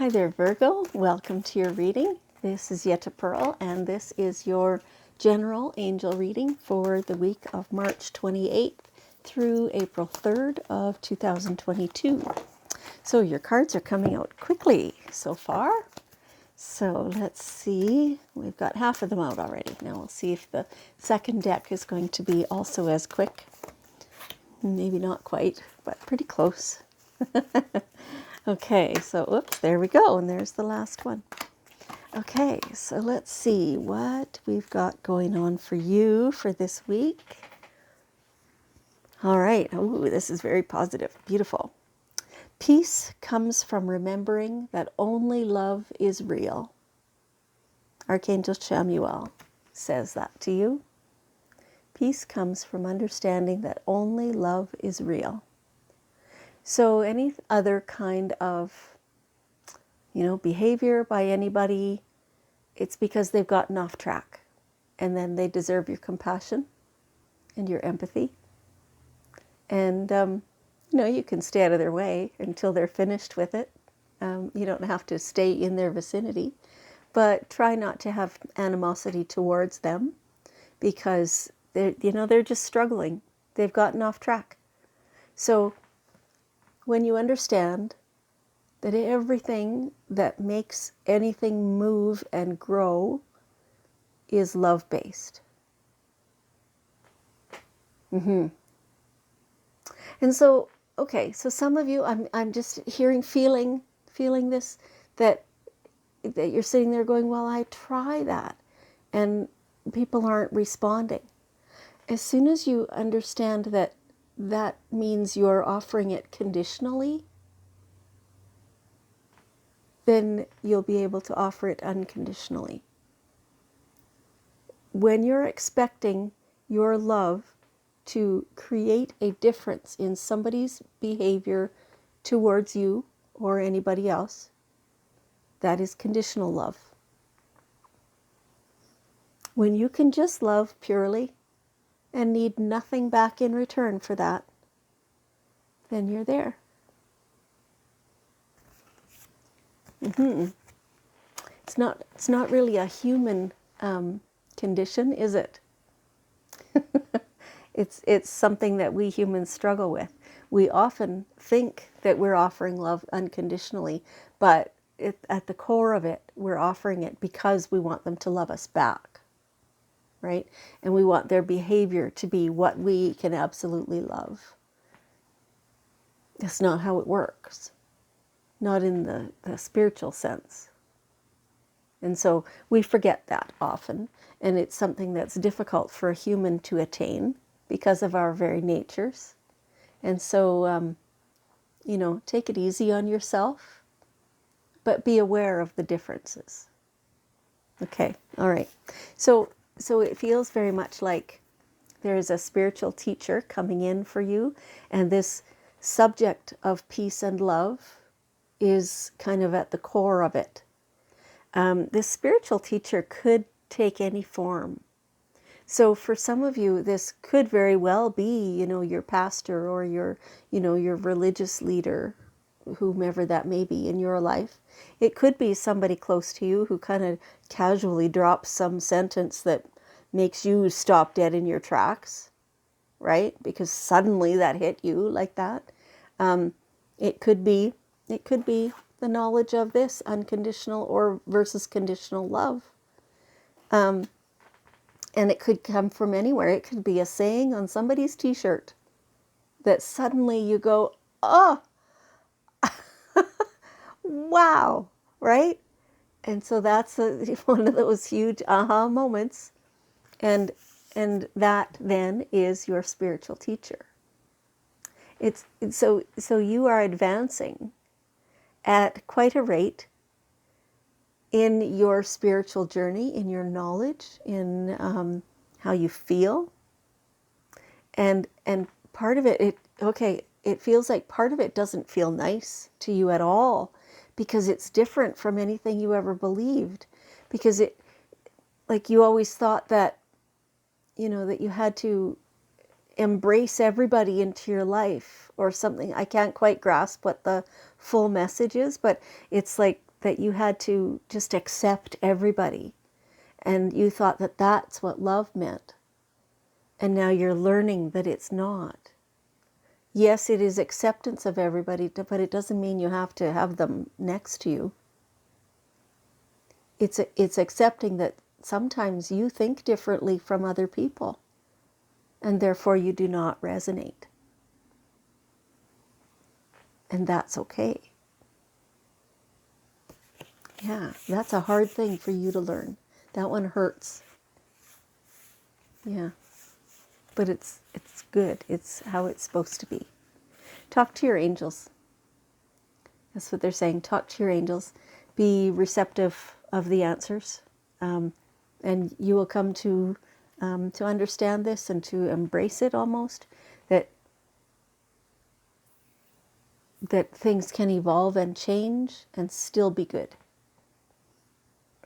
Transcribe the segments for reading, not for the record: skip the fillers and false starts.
Hi there, Virgo. Welcome to your reading. This is Yetta Pearl, and this is your general angel reading for the week of March 28th through April 3rd of 2022. So your cards are coming out quickly so far. So let's see. We've got half of them out already. Now we'll see if the second deck is going to be also as quick. Maybe not quite, but pretty close. Okay, so oops, there we go, and there's the last one. Okay, so let's see what we've got going on for you for this week. All right, ooh, this is very positive, beautiful. Peace comes from remembering that only love is real. Archangel Chamuel says that to you. Peace comes from understanding that only love is real. So any other kind of, behavior by anybody, it's because they've gotten off track. And then they deserve your compassion and your empathy. And, you can stay out of their way until they're finished with it. You don't have to stay in their vicinity. But try not to have animosity towards them because they're just struggling. They've gotten off track. So when you understand that everything that makes anything move and grow is love-based. And so, okay, so some of you, I'm just feeling this, that you're sitting there going, well, I try that, and people aren't responding. As soon as you understand that that means you're offering it conditionally, then you'll be able to offer it unconditionally. When you're expecting your love to create a difference in somebody's behavior towards you or anybody else, that is conditional love. When you can just love purely and need nothing back in return for that, then you're there. It's not really a human condition, is it? It's something that we humans struggle with. We often think that we're offering love unconditionally, but at the core of it, we're offering it because we want them to love us back, right? And we want their behavior to be what we can absolutely love. That's not how it works, not in the spiritual sense. And so we forget that often, and it's something that's difficult for a human to attain because of our very natures. And so, take it easy on yourself, but be aware of the differences. Okay, all right. So it feels very much like there is a spiritual teacher coming in for you, and this subject of peace and love is kind of at the core of it. This spiritual teacher could take any form. So for some of you, this could very well be, your pastor or your religious leader, whomever that may be in your life. It could be somebody close to you who kind of casually drops some sentence that makes you stop dead in your tracks, right? Because suddenly that hit you like that. It could be the knowledge of this unconditional or versus conditional love. And it could come from anywhere. It could be a saying on somebody's t-shirt that suddenly you go, oh, wow, right? And so that's one of those huge aha moments. And that then is your spiritual teacher. So you are advancing at quite a rate in your spiritual journey, in your knowledge, in how you feel. And part of it feels like part of it doesn't feel nice to you at all because it's different from anything you ever believed. Because like you always thought that, that you had to embrace everybody into your life or something. I can't quite grasp what the full message is, but it's like that you had to just accept everybody, and you thought that that's what love meant. And now you're learning that it's not. Yes, it is acceptance of everybody, but it doesn't mean you have to have them next to you. It's accepting that sometimes you think differently from other people, and therefore you do not resonate. And that's okay. Yeah, that's a hard thing for you to learn. That one hurts. Yeah. But it's good. It's how it's supposed to be. Talk to your angels. That's what they're saying. Talk to your angels. Be receptive of the answers. And you will come to understand this and to embrace it almost. That things can evolve and change and still be good.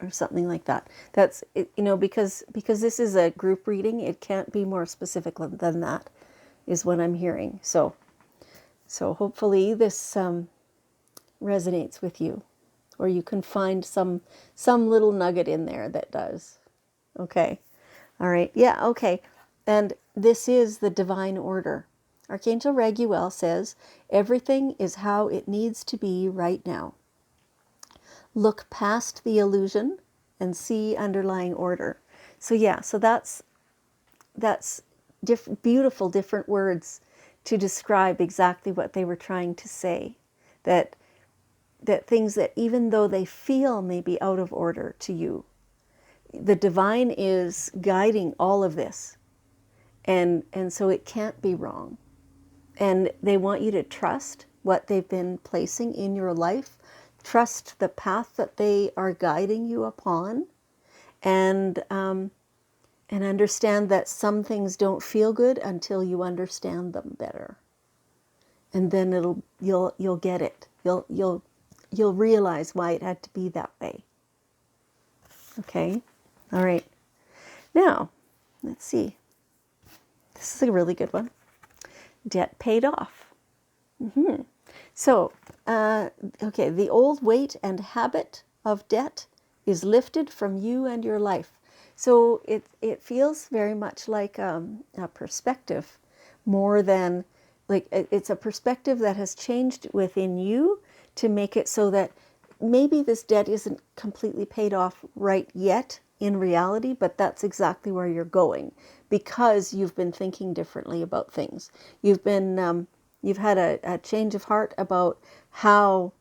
Or something like that. That's, because this is a group reading, it can't be more specific than that, is what I'm hearing. So hopefully this resonates with you, or you can find some little nugget in there that does. Okay. All right. Yeah. Okay. And this is the divine order. Archangel Raguel says, everything is how it needs to be right now. Look past the illusion and see underlying order. So yeah, so that's beautiful different words to describe exactly what they were trying to say. That things that even though they feel maybe out of order to you, the divine is guiding all of this. And so it can't be wrong. And they want you to trust what they've been placing in your life. Trust the path that they are guiding you upon, and understand that some things don't feel good until you understand them better, and then you'll get it. You'll realize why it had to be that way. Okay, all right. Now, let's see. This is a really good one. Debt paid off. So, okay, the old weight and habit of debt is lifted from you and your life. So it feels very much like a perspective, more than like it's a perspective that has changed within you to make it so that maybe this debt isn't completely paid off right yet in reality, but that's exactly where you're going because you've been thinking differently about things. You've been you've had a change of heart about how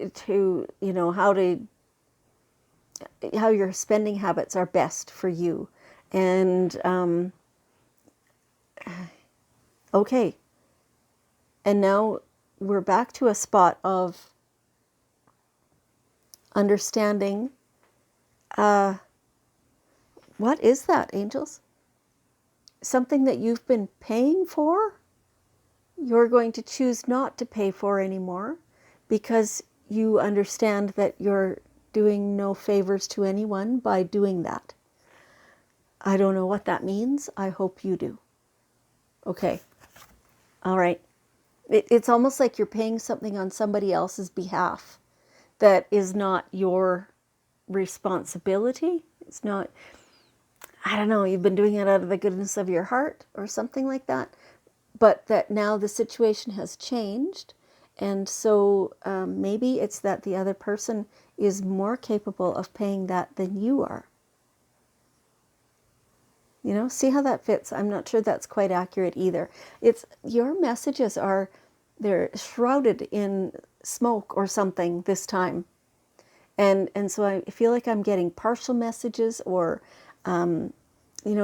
your spending habits are best for you. And okay, and now we're back to a spot of understanding. What is that, angels? Something that you've been paying for, you're going to choose not to pay for anymore because you understand that you're doing no favors to anyone by doing that. I don't know what that means. I hope you do. Okay. All right. It's almost like you're paying something on somebody else's behalf that is not your responsibility. It's not, I don't know, you've been doing it out of the goodness of your heart or something like that. But that now the situation has changed. And so maybe it's that the other person is more capable of paying that than you are. See how that fits? I'm not sure that's quite accurate either. It's your messages they're shrouded in smoke or something this time. And so I feel like I'm getting partial messages or,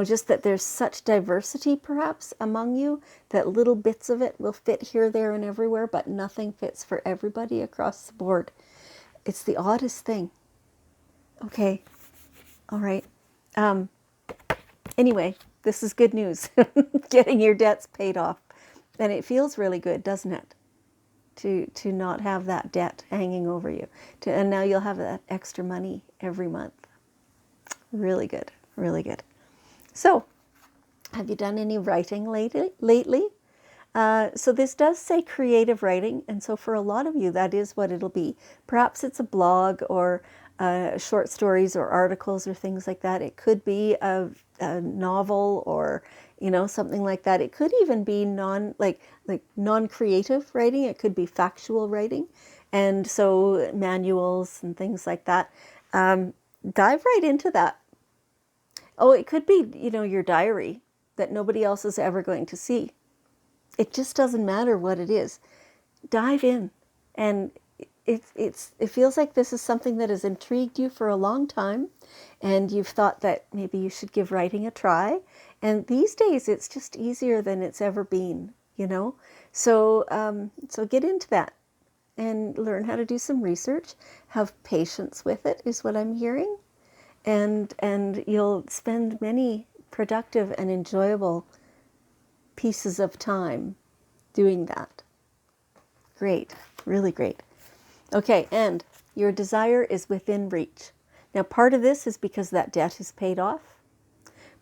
just that there's such diversity perhaps among you that little bits of it will fit here, there, and everywhere, but nothing fits for everybody across the board. It's the oddest thing. Okay. All right. Anyway, this is good news. Getting your debts paid off. And it feels really good, doesn't it? To not have that debt hanging over you. And now you'll have that extra money every month. Really good. Really good. So, have you done any writing lately? So this does say creative writing, and so for a lot of you, that is what it'll be. Perhaps it's a blog or short stories or articles or things like that. It could be a novel or something like that. It could even be non-creative writing. It could be factual writing, and so manuals and things like that. Dive right into that. Oh, it could be your diary that nobody else is ever going to see. It just doesn't matter what it is. Dive in. And it feels like this is something that has intrigued you for a long time, and you've thought that maybe you should give writing a try. And these days it's just easier than it's ever been, So get into that and learn how to do some research. Have patience with it is what I'm hearing. And you'll spend many productive and enjoyable pieces of time doing that. Great, really great. Okay, and your desire is within reach. Now, part of this is because that debt is paid off.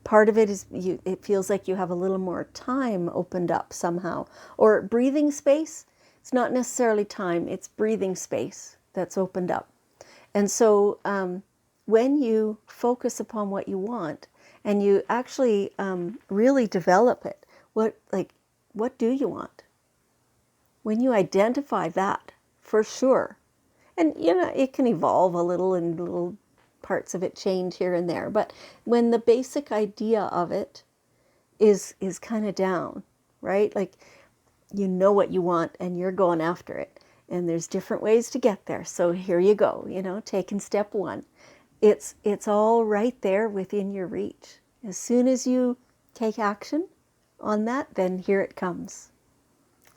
Part of it is it feels like you have a little more time opened up somehow. Or breathing space. It's not necessarily time, it's breathing space that's opened up. And so when you focus upon what you want and you actually really develop it, what do you want? When you identify that, for sure, and it can evolve a little and little parts of it change here and there, but when the basic idea of it is kind of down, right? Like you know what you want and you're going after it, and there's different ways to get there. So here you go, taking step one. It's all right there within your reach. As soon as you take action on that, then here it comes.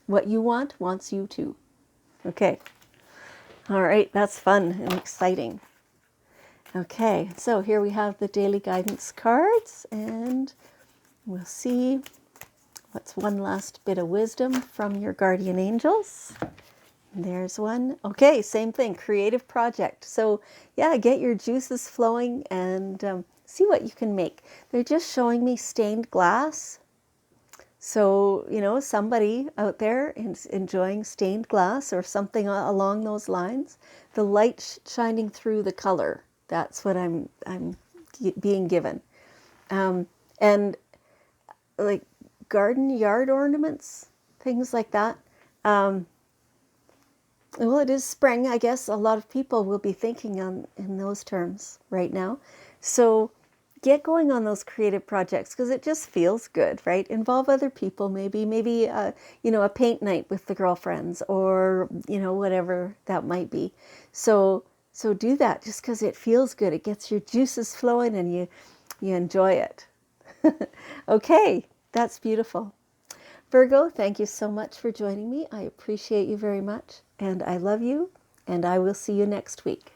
What you want wants you too. Okay. All right, that's fun and exciting. Okay, so here we have the daily guidance cards, and we'll see what's one last bit of wisdom from your guardian angels. There's one. Okay, same thing, creative project. So yeah, get your juices flowing and see what you can make. They're just showing me stained glass. So, somebody out there is enjoying stained glass or something along those lines. The light shining through the color. That's what I'm being given. And like garden yard ornaments, things like that. Well, it is spring. I guess a lot of people will be thinking in those terms right now. So get going on those creative projects because it just feels good, right? Involve other people, maybe a paint night with the girlfriends or whatever that might be. So do that just because it feels good. It gets your juices flowing and you enjoy it. Okay, that's beautiful. Virgo, thank you so much for joining me. I appreciate you very much, and I love you, and I will see you next week.